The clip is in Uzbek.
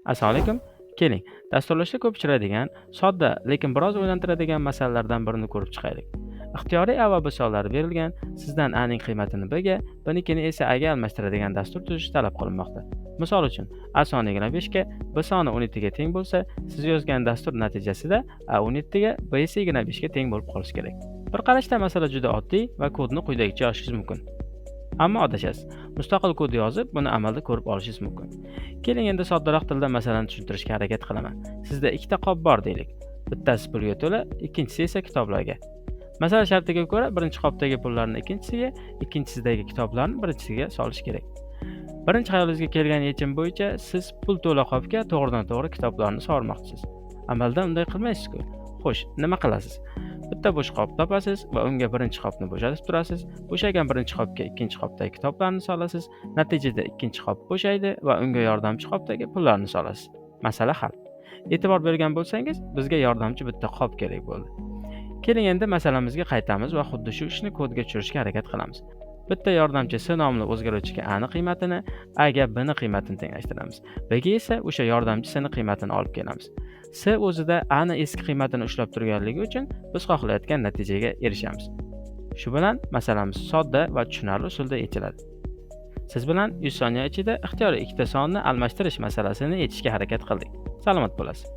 Assalomu alaykum. Keling, dasturlashda ko'p uchraydigan, sodda, lekin biroz o'ylantiradigan masalalardan birini ko'rib chiqaylik. Ixtiyoriy A va B sonlari berilgan, sizdan A ning qiymatini B ga, B nikini esa A ga almashtiradigan dastur tuzish talab qilinmoqda. Misol uchun, A soni 25 ga, B soni 17 ga teng bo'lsa, siz yozgan dastur natijasida A 17 ga, B esa 25 ga teng bo'lib qolishi kerak. Bir qarashda masala juda oddiy va kodni quyidagicha yozishingiz mumkin. Ammo adashasiz. Mustaqil kod yozib, buni amalda ko'rib olishingiz mumkin. Keling endi soddaroq tilda masalani tushuntirishga harakat qilaman. Sizda ikkita qop bor deylik. Bittasi pulga to'la, ikkinchisi esa kitoblarga. Masala shartiga ko'ra, birinchi qopdagi pullarni ikkinchisiga, ikkinchisidagi kitoblarni birinchisiga solish kerak. Birinchi xayolingizga kelgan yechim bo'yicha siz pul to'la qopga to'g'ridan-to'g'ri kitoblarni solmoqchisiz. Amalda unday qilmaysiz-ku. Xo'sh, nima qilasiz? Bitta bo'sh qop topasiz va unga birinchi qopni bo'shatib turasiz. Bo'shagan birinchi qopga ikkinchi qopdagi kitoblarni solasiz. Natijada ikkinchi qop bo'shaydi va unga yordamchi qopdagi pullarni solasiz. Masala hal. E'tibor bergan bo'lsangiz, bizga yordamchi bitta qop kerak bo'ldi. Keling endi masalamizga qaytamiz va xuddi shu ishni kodga tushirishga harakat qilamiz. Bitta yordamchi S nomli o'zgaruvchiga A ning qiymatini, A ga B ning qiymatini tenglashtiramiz. B ga esa o'sha yordamchi S ning qiymatini olib kelamiz. S o'zida A ning eski qiymatini ushlab turganligi uchun biz xohlayotgan natijaga erishamiz. Shu bilan masalamiz sodda va tushunarli usulda yechiladi. Siz bilan 100 soniya ichida ixtiyoriy ikkita sonni almashtirish masalasini yechishga harakat qildik. Salomat bo'lasiz.